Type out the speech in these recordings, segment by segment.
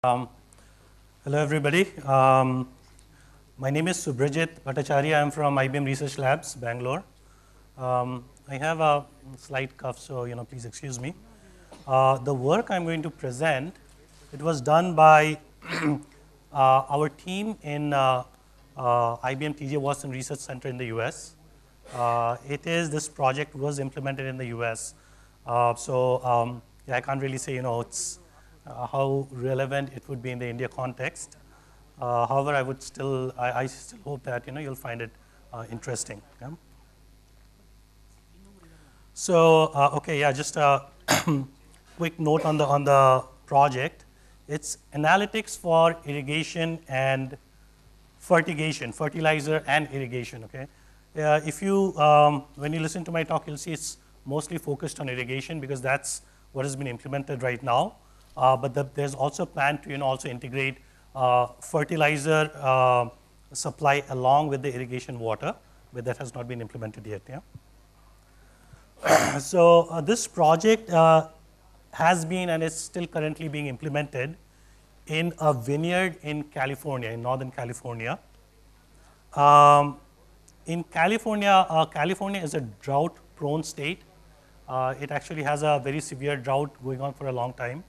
Um, Hello, everybody. My name is Subhrajit Bhattacharya. I'm from IBM Research Labs, Bangalore. I have a slight cough, so please excuse me. The work I'm going to present, it was done by our team in IBM TJ Watson Research Center in the US. This project was implemented in the US. Yeah, I can't really say, it's how relevant it would be in the India context. However, I still hope that, you'll find it interesting. Yeah? So, okay, yeah, just a quick note on the project. It's analytics for irrigation and fertigation, fertilizer and irrigation. Okay, if you when you listen to my talk, you'll see it's mostly focused on irrigation because that's what has been implemented right now. But there's also a plan to also integrate fertilizer supply along with the irrigation water, but that has not been implemented yet. Yeah. So this project has been and is still currently being implemented in a vineyard in California, in Northern California. In California, California is a drought-prone state. It actually has a very severe drought going on for a long time,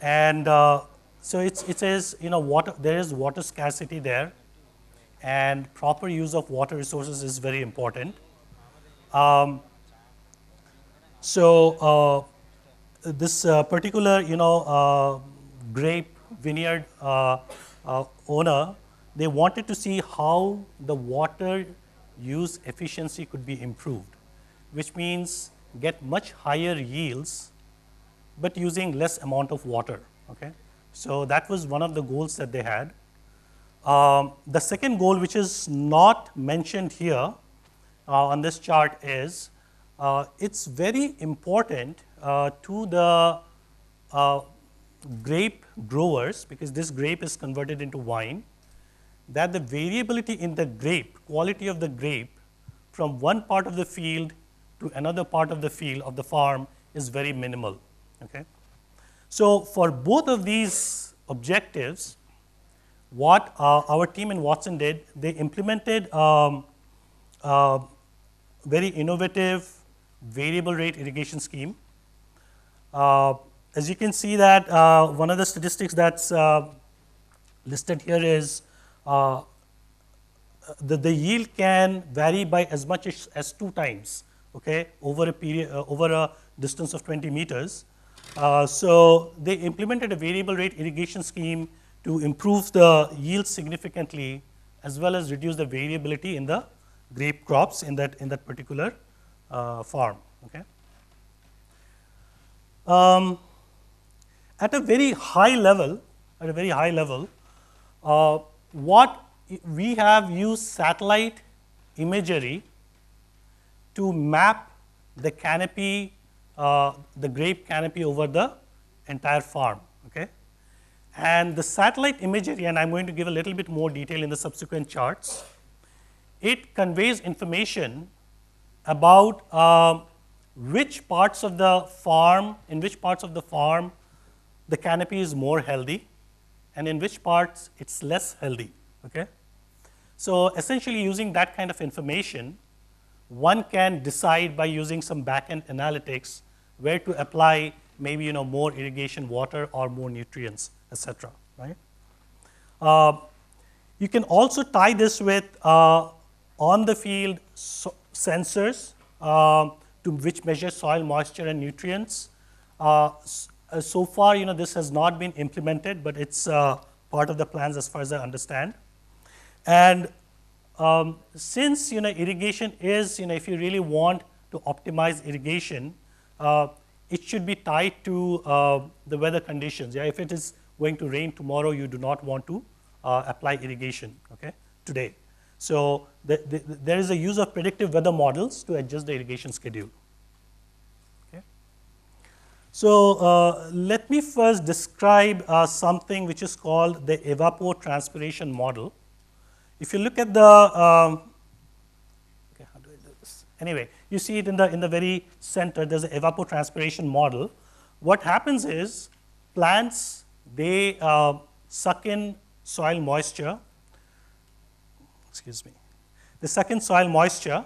and so it says water. There is water scarcity there, and proper use of water resources is very important. This particular grape vineyard owner, they wanted to see how the water use efficiency could be improved, which means get much higher yields but using less amount of water. Okay, so that was one of the goals that they had. The second goal, which is not mentioned here on this chart, is it's very important to the grape growers, because this grape is converted into wine, that the variability in the grape, quality of the grape from one part of the field to another part of the field of the farm is very minimal. Okay? So for both of these objectives, what our team in Watson did, they implemented very innovative variable rate irrigation scheme. As you can see that one of the statistics that's listed here is the yield can vary by as much as 2 times, okay, over a period over a distance of 20 meters. So they implemented a variable rate irrigation scheme to improve the yield significantly, as well as reduce the variability in the grape crops in that particular farm. Okay. At a very high level, what we have used satellite imagery to map the canopy, the grape canopy over the entire farm. Okay, and the satellite imagery, and I'm going to give a little bit more detail in the subsequent charts. It conveys information about which parts of the farm, the canopy is more healthy, and in which parts it's less healthy. Okay, so essentially using that kind of information, one can decide by using some back-end analytics where to apply maybe more irrigation water or more nutrients, etc. Right? You can also tie this with on the field sensors to which measure soil moisture and nutrients. So far, this has not been implemented, but it's part of the plans as far as I understand. And since irrigation is, if you really want to optimize irrigation, it should be tied to the weather conditions. Yeah, if it is going to rain tomorrow, you do not want to apply irrigation, okay, today. So there is a use of predictive weather models to adjust the irrigation schedule. Okay. So let me first describe something which is called the evapotranspiration model. If you look at the okay, how do I do this? Anyway, you see it in the very center. There's an evapotranspiration model. What happens is, plants, they suck in soil moisture, excuse me, they suck in soil moisture,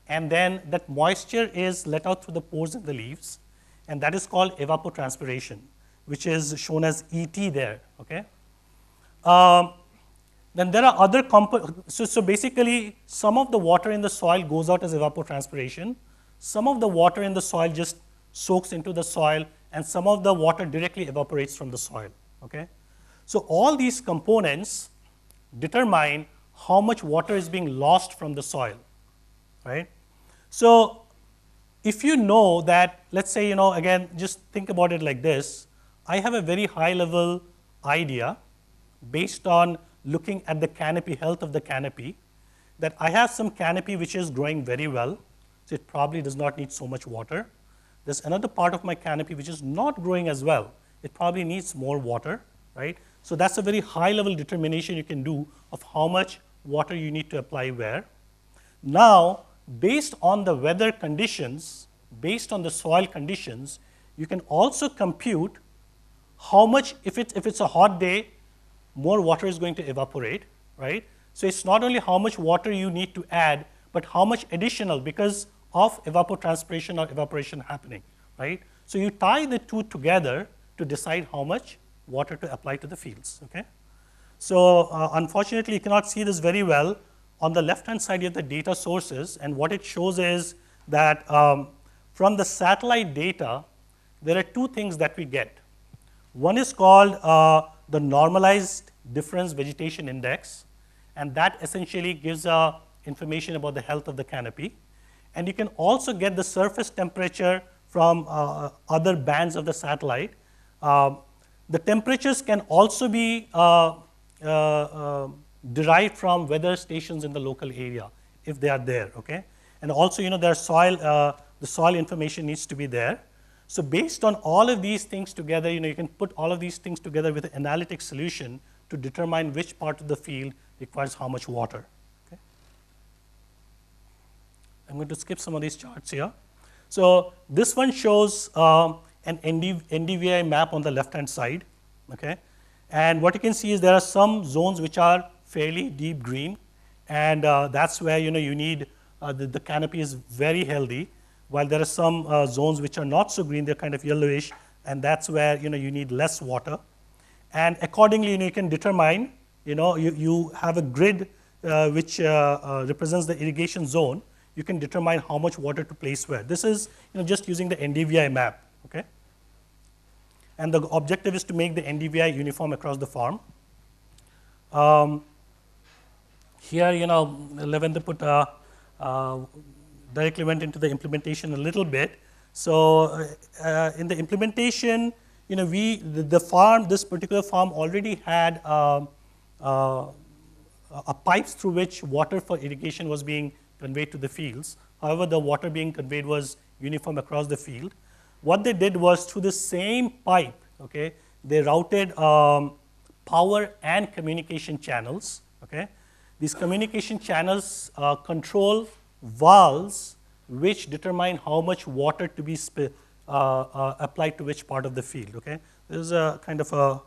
and then that moisture is let out through the pores in the leaves, and that is called evapotranspiration, which is shown as ET there, okay? Then there are other components. So basically, some of the water in the soil goes out as evapotranspiration. Some of the water in the soil just soaks into the soil, and some of the water directly evaporates from the soil, okay? So all these components determine how much water is being lost from the soil, right? So if you know that, let's say, again, just think about it like this. I have a very high level idea based on looking at the canopy, health of the canopy, that I have some canopy which is growing very well, so it probably does not need so much water. There's another part of my canopy which is not growing as well. It probably needs more water, right? So that's a very high level determination you can do of how much water you need to apply where. Now, based on the weather conditions, based on the soil conditions, you can also compute how much, if it's a hot day, more water is going to evaporate, right? So it's not only how much water you need to add, but how much additional because of evapotranspiration or evaporation happening, right? So you tie the two together to decide how much water to apply to the fields, okay? So unfortunately, you cannot see this very well. On the left-hand side, you have the data sources, and what it shows is that from the satellite data, there are two things that we get. One is called the normalized difference vegetation index, and that essentially gives information about the health of the canopy. And you can also get the surface temperature from other bands of the satellite. The temperatures can also be derived from weather stations in the local area, if they are there, okay? And also, their soil, the soil information needs to be there. So based on all of these things together, you can put all of these things together with an analytic solution to determine which part of the field requires how much water, okay? I'm going to skip some of these charts here. So this one shows an NDVI map on the left-hand side, okay? And what you can see is there are some zones which are fairly deep green, and that's where you need the canopy is very healthy, while there are some zones which are not so green, they're kind of yellowish, and that's where you need less water. And accordingly, you can determine, you have a grid which represents the irrigation zone. You can determine how much water to place where. This is just using the NDVI map, okay? And the objective is to make the NDVI uniform across the farm. Here, Lavender put directly went into the implementation a little bit. So in the implementation, the farm, this particular farm already had pipes through which water for irrigation was being conveyed to the fields. However, the water being conveyed was uniform across the field. What they did was through the same pipe, okay, they routed power and communication channels, okay. These communication channels control valves which determine how much water to be applied to which part of the field, okay. There's a kind of a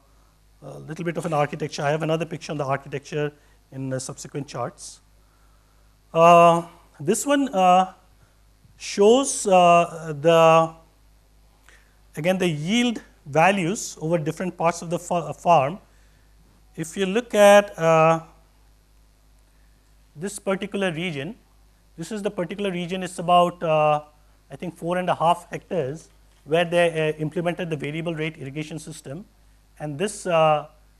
little bit of an architecture. I have another picture on the architecture in the subsequent charts. This one shows the yield values over different parts of the farm. If you look at this particular region, this is the particular region. It's about I think 4.5 hectares where they implemented the variable rate irrigation system, and this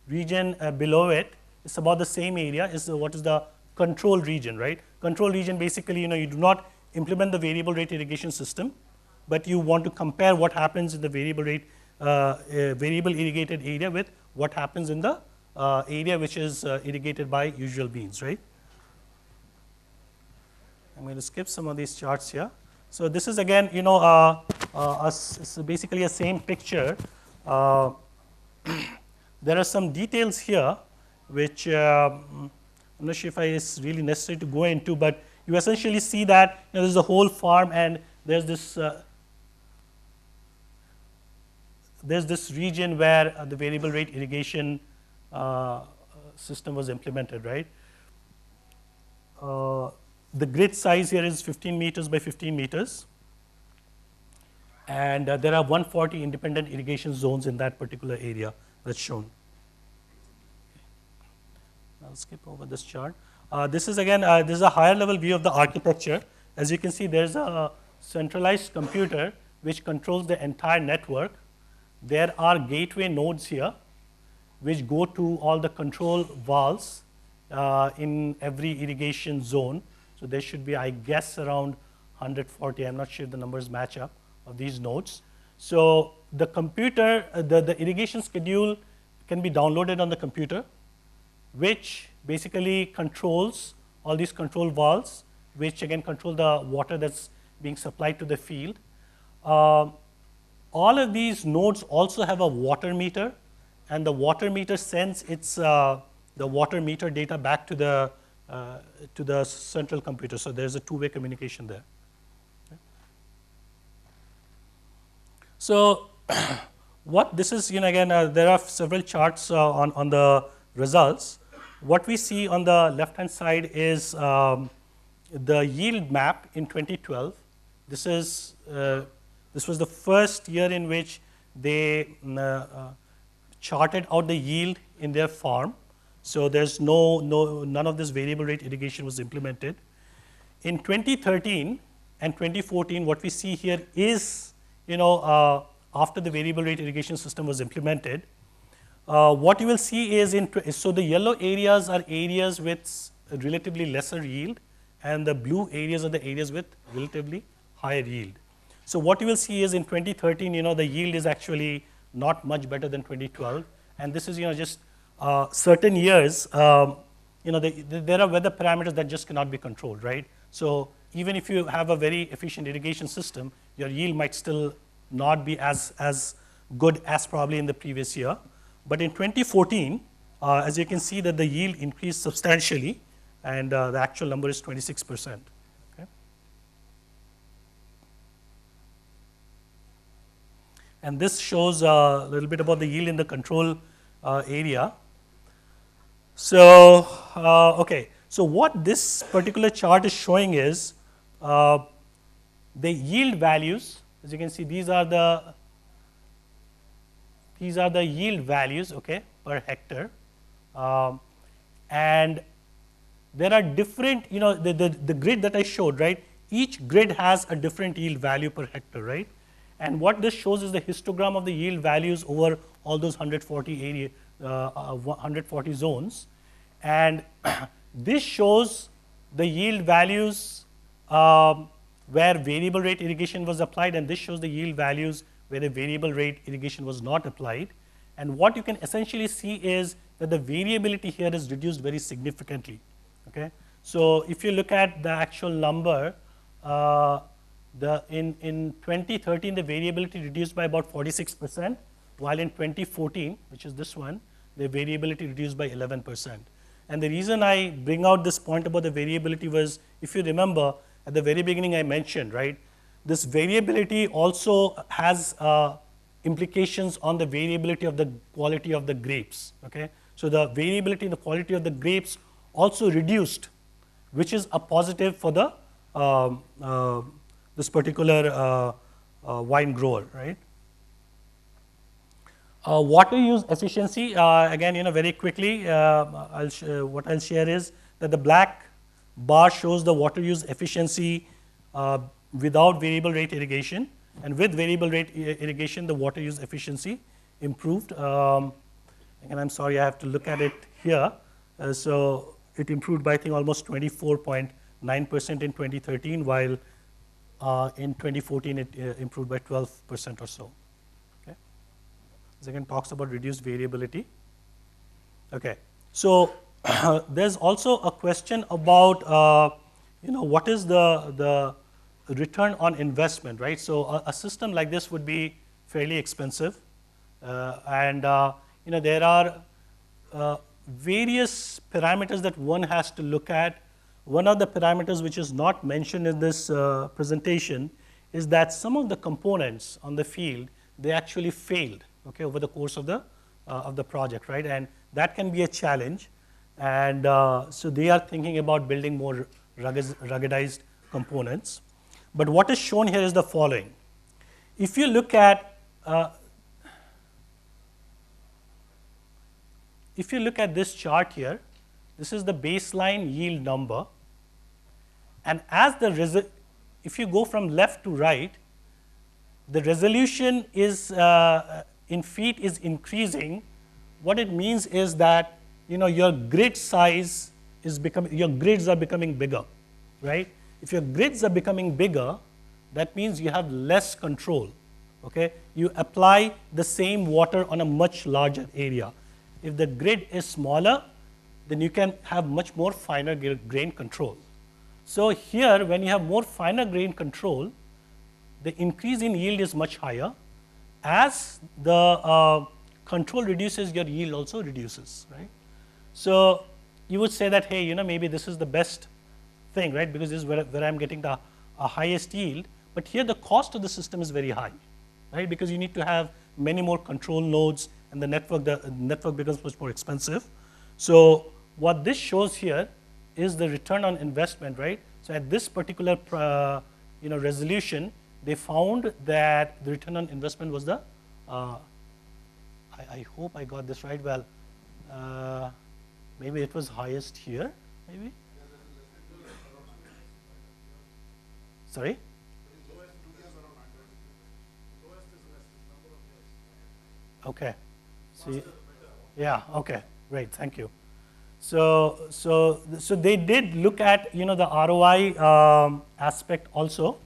region below it is about the same area. Is what is the control region, right? Control region basically, you do not implement the variable rate irrigation system, but you want to compare what happens in the variable rate variable irrigated area with what happens in the area which is irrigated by usual beans, right? I'm going to skip some of these charts here. So this is again, it's basically a same picture. There are some details here which I'm not sure if it's really necessary to go into, but you essentially see that there's a whole farm and there's this there's this region where the variable rate irrigation system was implemented, right? The grid size here is 15 meters by 15 meters. And there are 140 independent irrigation zones in that particular area that's shown. I'll skip over this chart. This is again, this is a higher level view of the architecture. As you can see, there's a centralized computer which controls the entire network. There are gateway nodes here which go to all the control valves in every irrigation zone. So there should be, I guess, around 140. I'm not sure if the numbers match up of these nodes. So the computer, the irrigation schedule can be downloaded on the computer, which basically controls all these control valves, which again control the water that's being supplied to the field. All of these nodes also have a water meter, and the water meter sends its the water meter data back to the central computer. So there's a two-way communication there. So what this is, again, there are several charts on the results. What we see on the left-hand side is the yield map in 2012. This was the first year in which they charted out the yield in their farm. So there's none of this variable rate irrigation was implemented. In 2013 and 2014, what we see here is, after the variable rate irrigation system was implemented, what you will see is, so the yellow areas are areas with relatively lesser yield, and the blue areas are the areas with relatively higher yield. So what you will see is in 2013, the yield is actually not much better than 2012, and this is, just certain years, there are weather parameters that just cannot be controlled, right? So even if you have a very efficient irrigation system, your yield might still not be as good as probably in the previous year. But in 2014, as you can see that the yield increased substantially, and the actual number is 26%. Okay? And this shows a little bit about the yield in the control area. So, okay. So what this particular chart is showing is the yield values. As you can see, these are the yield values, okay, per hectare. And there are different, the grid that I showed, right? Each grid has a different yield value per hectare, right? And what this shows is the histogram of the yield values over all those 140 zones. And this shows the yield values where variable rate irrigation was applied, and this shows the yield values where the variable rate irrigation was not applied. And what you can essentially see is that the variability here is reduced very significantly. Okay? So if you look at the actual number, in 2013, the variability reduced by about 46%, while in 2014, which is this one, the variability reduced by 11%. And the reason I bring out this point about the variability was, if you remember, at the very beginning I mentioned, right, this variability also has implications on the variability of the quality of the grapes. Okay? So the variability in the quality of the grapes also reduced, which is a positive for the this particular wine grower, right? Water use efficiency, again, very quickly, what I'll share is that the black bar shows the water use efficiency without variable rate irrigation, and with variable rate irrigation, the water use efficiency improved. And I'm sorry, I have to look at it here. So it improved by, I think, almost 24.9% in 2013, while in 2014 it improved by 12% or so. Okay. This again talks about reduced variability. Okay. So there's also a question about what is the return on investment, right? So a system like this would be fairly expensive, and there are various parameters that one has to look at. One of the parameters which is not mentioned in this presentation is that some of the components on the field, they actually failed. okay, over the course of the project, right? And that can be a challenge. And so they are thinking about building more ruggedized components. But what is shown here is the following. If you look at this chart here, this is the baseline yield number. And as if you go from left to right, the resolution is in feet is increasing. What it means is that your grid size is your grids are becoming bigger, right? If your grids are becoming bigger, that means you have less control. Okay, you apply the same water on a much larger area. If the grid is smaller, then you can have much more finer grain control. So here, when you have more finer grain control, the increase in yield is much higher. As the control reduces, your yield also reduces, right? So you would say that, hey, maybe this is the best thing, right? Because this is where I'm getting the highest yield. But here the cost of the system is very high, right? Because you need to have many more control nodes, and the network becomes much more expensive. So what this shows here is the return on investment, right? So at this particular resolution, they found that the return on investment was the I hope I got this right. Well, maybe it was highest here, maybe. Sorry? Okay. So, yeah, okay, great, thank you. So they did look at the ROI aspect also.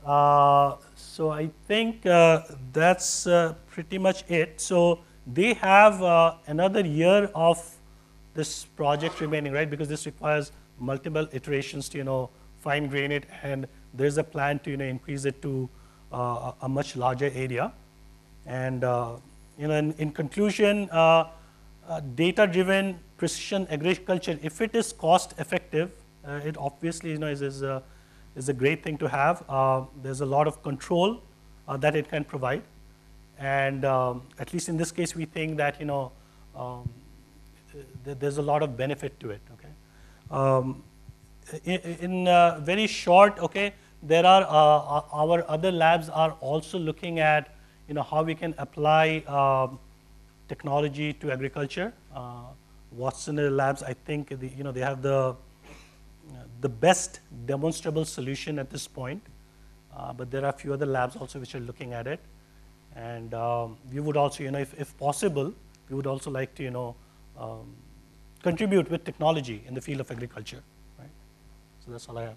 So I think that's pretty much it. So they have another year of this project remaining, right? Because this requires multiple iterations to fine grain it, and there's a plan to increase it to a much larger area. And in conclusion, data-driven precision agriculture, if it is cost effective, it obviously is a great thing to have. There's a lot of control that it can provide, and at least in this case, we think that there's a lot of benefit to it. Okay, in very short, okay, there are our other labs are also looking at how we can apply technology to agriculture. Watson Labs, I think they have the best demonstrable solution at this point, but there are a few other labs also which are looking at it, and we would also, if possible, we would also like to contribute with technology in the field of agriculture. Right? So that's all I have.